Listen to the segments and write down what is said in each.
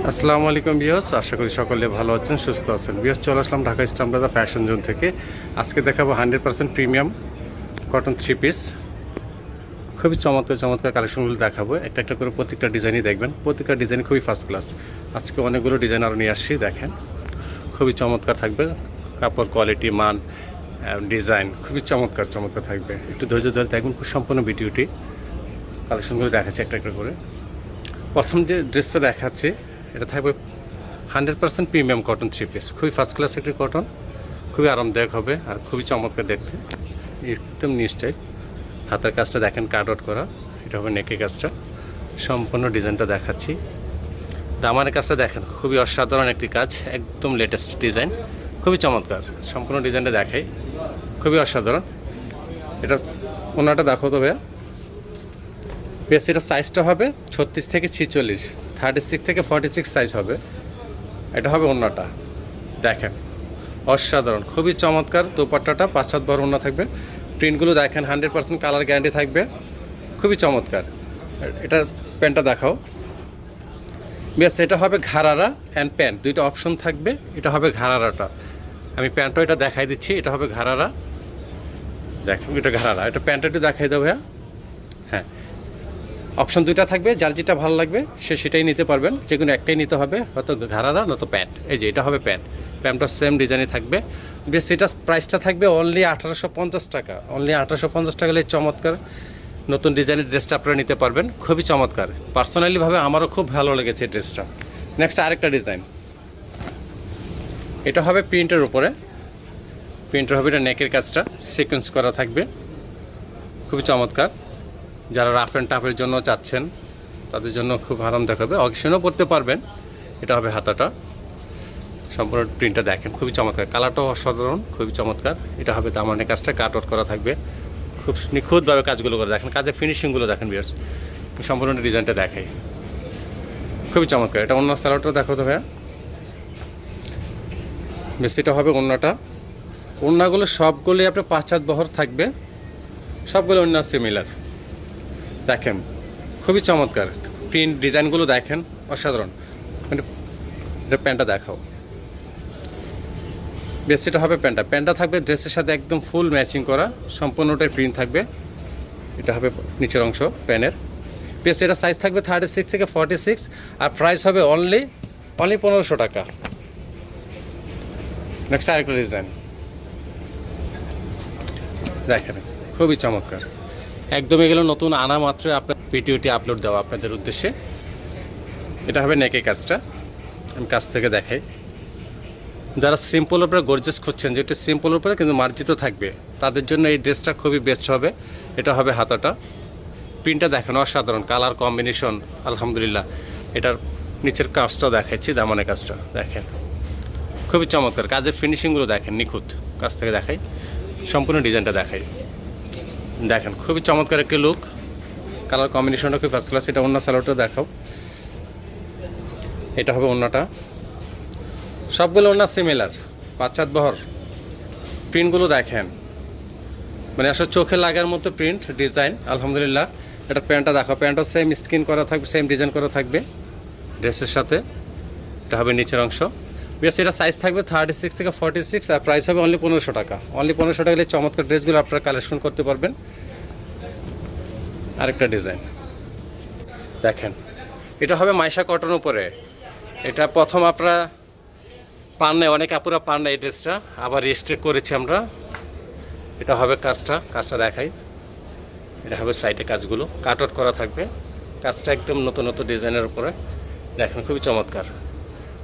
আসসালামু আলাইকুম বিয়স, আশা করি সকলে ভালো আছেন, সুস্থ আছেন। বিয়স চলে আসলাম Dhaka Eastern Plaza fashion zone থেকে। আজকে দেখাবো 100% প্রিমিয়াম কটন থ্রি পিস। খুবই চমৎকার চমৎকার কালেকশনগুলো দেখাবো, একটা একটা করে প্রত্যেকটা ডিজাইনই দেখবেন। প্রত্যেকটা ডিজাইন খুবই ফার্স্ট ক্লাস। আজকে অনেকগুলো ডিজাইন আরও নিয়ে আসছি, দেখেন খুবই চমৎকার থাকবে। কাপড় কোয়ালিটি, মান, ডিজাইন খুবই চমৎকার চমৎকার থাকবে। একটু ধৈর্য ধরে দেখবেন, খুব সম্পূর্ণ ভিডিওটি কালেকশনগুলো দেখাচ্ছি একটা একটা করে। প্রথম যে ড্রেসটা দেখাচ্ছি এটা থাকবে 100% প্রিমিয়াম কটন থ্রি পিস। খুবই ফার্স্ট ক্লাস একটি কটন, খুবই আরামদায়ক হবে আর খুবই চমৎকার দেখতে, একদম নিউ স্টাইল। হাতের কাজটা দেখেন, কাট আউট করা। এটা হবে নেকের কাজটা, সম্পূর্ণ ডিজাইনটা দেখাচ্ছি। দামানের কাজটা দেখেন, খুবই অসাধারণ একটি কাজ, একদম লেটেস্ট ডিজাইন, খুবই চমৎকার। সম্পূর্ণ ডিজাইনটা দেখাই, খুবই অসাধারণ। এটা ওনাটা দেখো তো ভাইয়া। বেশ, এটা সাইজটা হবে 36 থেকে 46, 36 থেকে 46 সাইজ হবে। এটা হবে ওন্নাটা, দেখেন অসাধারণ, খুবই চমৎকার। দোপাট্টাটা 5 হাত বড় ওন্না থাকবে। প্রিন্টগুলো দেখেন, 100% কালার গ্যারান্টি থাকবে, খুবই চমৎকার। এটা প্যান্টটা দেখাও। বেশ, এটা হবে ঘাড়ারা অ্যান্ড প্যান্ট, দুইটা অপশন থাকবে। এটা হবে ঘাড়ারাটা, আমি প্যান্টটা এটা দেখাই দিচ্ছি। এটা হবে ঘাড়ারা, দেখেন এটা ঘাড়ারা। এটা প্যান্টটা একটু দেখাই দেবো ভাইয়া। হ্যাঁ, অপশন দুইটা থাকবে, যার যেটা ভালো লাগবে সে সেটাই নিতে পারবেন। যে কোনো একটাই নিতে হবে, হয়তো ঘাড়ারা নয়তো প্যান্ট। এই যে এটা হবে প্যান্ট, প্যান্টটা সেম ডিজাইনে থাকবে। বেশ, এটা প্রাইসটা থাকবে অনলি 1850 টাকা। অনলি 1850 টাকা হলে চমৎকার নতুন ডিজাইনের ড্রেসটা আপনারা নিতে পারবেন, খুবই চমৎকার। পার্সোনালিভাবে আমারও খুব ভালো লেগেছে ড্রেসটা। নেক্সট আরেকটা ডিজাইন, এটা হবে প্রিন্টের উপরে। প্রিন্টের হবে, এটা নেকের কাজটা সিকোয়েন্স করা থাকবে, খুবই চমৎকার। যারা রাফ অ্যান্ড টাফের জন্য চাচ্ছেন তাদের জন্য খুব আরাম দেখাবে, অকেশনও পড়তে পারবেন। এটা হবে হাতাটা, সম্পূর্ণ প্রিন্টটা দেখেন, খুবই চমৎকার। কালারটাও অসাধারণ, খুবই চমৎকার। এটা হবে দামানের কাজটা কাট আউট করা থাকবে, খুব নিখুঁতভাবে কাজগুলো করে দেখেন, কাজের ফিনিশিংগুলো দেখেন ভিউয়ার্স। সম্পূর্ণ ডিজাইনটা দেখাই, খুবই চমৎকার। এটা অন্য সালোয়ারটা দেখো তো ভাইয়া। বেশ, এটা হবে ওন্নাটা। ওন্নাগুলো সবগুলোই আপনার 5 হাত বহর থাকবে, সবগুলো ওন্না সিমিলার। দেখেন খুবই চমৎকার, প্রিন্ট ডিজাইনগুলো দেখেন অসাধারণ। এটা প্যান্টটা দেখাও। বেশ, এটা হবে প্যান্টটা থাকবে ড্রেসের সাথে একদম ফুল ম্যাচিং করা, সম্পূর্ণটাই প্রিন্ট থাকবে। এটা হবে নিচের অংশ প্যানের। বেশ, এটা সাইজ থাকবে 36 থেকে 46 আর প্রাইস হবে অনলি 1500 টাকা। নেক্সট আরেকটা ডিজাইন দেখেন, খুবই চমৎকার। একদম এগুলো নতুন আনা মাত্রই আপনার ভিডিওটি আপলোড দেওয়া আপনাদের উদ্দেশ্যে। এটা হবে নেকের কাজটা, আমি কাছ থেকে দেখাই। যারা সিম্পল উপরে গর্জিয়াস খুঁজছেন, যেটা সিম্পল উপরে কিন্তু মার্জিত থাকবে, তাদের জন্য এই ড্রেসটা খুবই বেস্ট হবে। এটা হবে হাতাটা, প্রিন্টটা দেখেন অসাধারণ, কালার কম্বিনেশন আলহামদুলিল্লাহ। এটার নিচের কাজটাও দেখাচ্ছি, দামানের কাজটা দেখেন, খুবই চমৎকার। কাজের ফিনিশিংগুলো দেখেন নিখুঁত। কাছ থেকে দেখাই, সম্পূর্ণ ডিজাইনটা দেখাই, দেখেন খুবই চমৎকার একটি লুক। কালার কম্বিনেশনটা খুব ফার্স্ট ক্লাস। এটা অন্য সালোয়ারটা দেখাও। এটা হবে অন্যটা, সবগুলো অন্য সিমিলার, 5 হাত বহর। প্রিন্টগুলো দেখেন, মানে আসলে চোখে লাগার মতো প্রিন্ট ডিজাইন আলহামদুলিল্লাহ। এটা প্যান্টটা দেখো, প্যান্টও সেম স্কিন করা থাকবে, সেম ডিজাইন করা থাকবে ড্রেসের সাথে। এটা হবে নিচের অংশ। বেশ, এটা সাইজ থাকবে 36 থেকে 46 আর প্রাইস হবে অনলি 1500 টাকা। অনলি 1500 টাকা হলে চমৎকার ড্রেসগুলো আপনারা কালেকশন করতে পারবেন। আরেকটা ডিজাইন দেখেন, এটা হবে মাইশা কটন উপরে। এটা প্রথম আপনারা পান নাই, অনেক আপুরা পান নাই এই ড্রেসটা, আবার রেজিস্ট্রেট করেছি আমরা। এটা হবে কাজটা দেখাই। এটা হবে সাইডে কাজগুলো কাট আউট করা থাকবে, কাজটা একদম নতুন নতুন ডিজাইনের উপরে দেখেন, খুবই চমৎকার।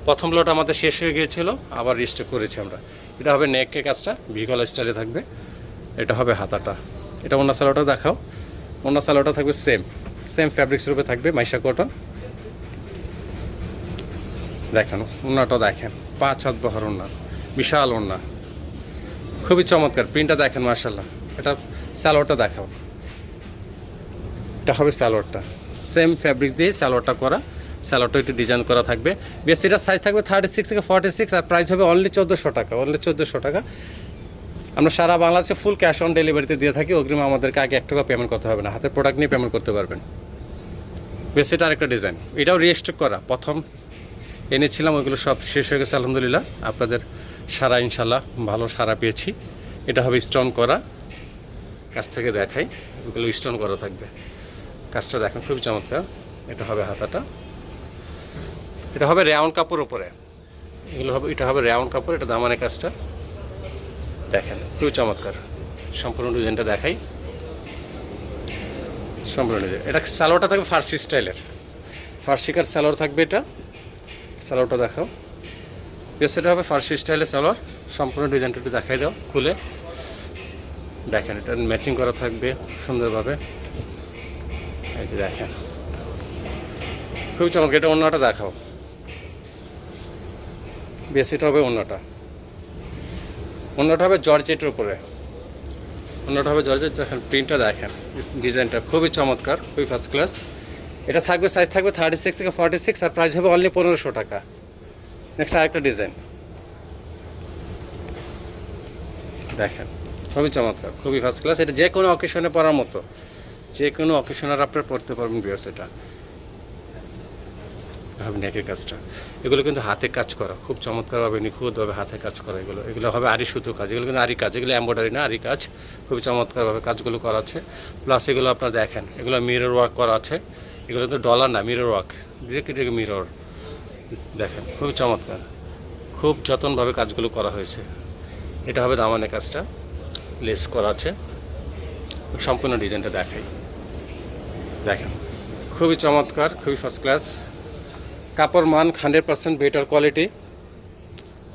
প্রথম লট আমাদের শেষ হয়ে গিয়েছিল, আবার রেজিস্ট্রেট করেছি আমরা। এটা হবে নেকের কাজটা ভিগল স্টাইলে থাকবে। এটা হবে হাতাটা। এটা অন্য সালোয়ারটা দেখাও। অন্য সালোয়ারটা থাকবে সেম ফ্যাব্রিক্সের উপরে থাকবে, মাইশা কটন। দেখেন ওন্নাটা দেখেন, 5 হাত বহর ওন্না, বিশাল ওন্না, খুবই চমৎকার। প্রিন্টটা দেখেন মাশাআল্লাহ। এটা সালোয়ারটা দেখাও। এটা হবে সালোয়ারটা, সেম ফ্যাব্রিক দিয়ে সালোয়ারটা করা, সালোয়ারটা একটু ডিজাইন করা থাকবে। বেশ, এটার সাইজ থাকবে 36 থেকে 46 আর প্রাইস হবে অনলি 1400 টাকা। অনলি 1400 টাকা। আমরা সারা বাংলাদেশে ফুল ক্যাশ অন ডেলিভারিতে দিয়ে থাকি, অগ্রিম আমাদেরকে আগে 1 টাকা পেমেন্ট করতে হবে না, হাতের প্রোডাক্ট নিয়ে পেমেন্ট করতে পারবেন। বেশ, এটা আরেকটা ডিজাইন, এটাও রিস্টক করা, প্রথম এনেছিলাম, ওইগুলো সব শেষ হয়ে গেছে আলহামদুলিল্লাহ। আপনাদের সারা ইনশাল্লাহ ভালো সারা পেয়েছি। এটা হবে স্টোন করা, কাছ থেকে দেখাই, ওগুলো স্টোন করা থাকবে। কাজটা দেখেন খুবই চমৎকার। এটা হবে হাতাটা, এটা হবে রাউন্ড কাপড় উপরে, এগুলো হবে, এটা হবে রাউন্ড কাপড়। এটা দামানের কাজটা দেখেন খুবই চমৎকার। সম্পূর্ণ ডিজাইনটা দেখাই, সম্পূর্ণ ডিজাইন। এটা সালোয়ারটা থাকবে ফার্সি স্টাইলের, ফার্সিকার সালোয়ার থাকবে। এটা সালোয়ারটা দেখাও, বেশ এটা হবে ফার্সি স্টাইলের সালোয়ার। সম্পূর্ণ ডিজাইনটা একটু দেখাই দাও খুলে দেখেন। এটা ম্যাচিং করা থাকবে সুন্দরভাবে, এই যে দেখেন খুবই চমৎকার। এটা ওড়নাটা দেখাও, বেশ এটা হবে ওড়নাটা। ওড়নাটা হবে জর্জেটের উপরে, ওড়নাটা হবে জর্জেট। দেখেন প্রিন্টটা দেখেন, ডিজাইনটা খুবই চমৎকার, খুবই ফার্স্ট ক্লাস। এটা থাকবে, সাইজ থাকবে 36 থেকে 46, আর প্রাইস হবে অনলি 1500 টাকা। নেক্সট আরেকটা ডিজাইন দেখেন, খুবই চমৎকার, খুবই ফার্স্ট ক্লাস। এটা যে কোনো অকেশনে পরার মতো, যে কোনো অকেশনের আপনার পড়তে পারবেন ভিউয়ার্স। এটা হবে নেকের কাজটা, এগুলো কিন্তু হাতে কাজ করা, খুব চমৎকারভাবে নিখুঁতভাবে হাতে কাজ করা। এগুলো হবে আরি সুতো কাজ, এগুলো কিন্তু আরি কাজ, এগুলো এমব্রয়ডারি না, আরি কাজ। খুবই চমৎকারভাবে কাজগুলো করা আছে। প্লাস এগুলো আপনারা দেখেন, এগুলো মিরর ওয়ার্ক করা আছে। এগুলো তো ডলার না, মিরর ওয়ার্ক, ডিরেক্ট মিরর দেখেন, খুবই চমৎকার, খুব যত্নভাবে কাজগুলো করা হয়েছে। এটা হবে দামানের কাজটা, লেস করা আছে। সম্পূর্ণ ডিজাইনটা দেখাই, দেখেন খুবই চমৎকার, খুবই ফার্স্ট ক্লাস। কাপড় মান 100% বেটার কোয়ালিটি।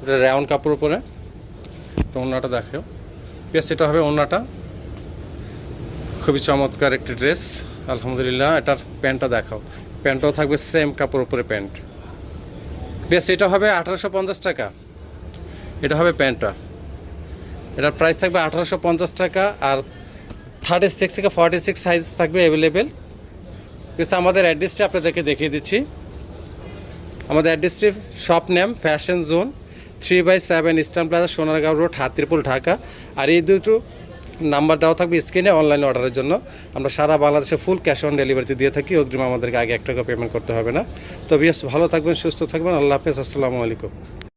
এটা রাউন্ড কাপড় উপরে। তো ওড়নাটা দেখো, বেশ এটা হবে ওড়নাটা, খুবই চমৎকার একটি ড্রেস আলহামদুলিল্লাহ। এটার প্যান্টটা দেখাও, প্যান্টটাও থাকবে সেম কাপড় উপরে প্যান্ট। বেশ এটা হবে 1850 টাকা। এটা হবে প্যান্টটা, এটার প্রাইস থাকবে 1850 টাকা। আর 36 থেকে 46 সাইজ থাকবে অ্যাভেলেবেল। কিন্তু আমাদের অ্যাড্রেসটি আপনাদেরকে দেখিয়ে দিচ্ছি। আমাদের অ্যাড্রেসটি shop name fashion zone 3/7 Eastern Plaza, Sonargaon road, Hatirpool, Dhaka. আর এই দুটো নাম্বার দেওয়া থাকবে স্ক্রিনে অনলাইন অর্ডারের জন্য। আমরা সারা বাংলাদেশে ফুল ক্যাশ অন ডেলিভারিতে দিয়ে থাকি, অগ্রিম আমাদেরকে আগে 1 টাকা পেমেন্ট করতে হবে না। তো বেশ ভালো থাকবেন, সুস্থ থাকবেন, আল্লাহ হাফেজ, আসসালামু আলাইকুম।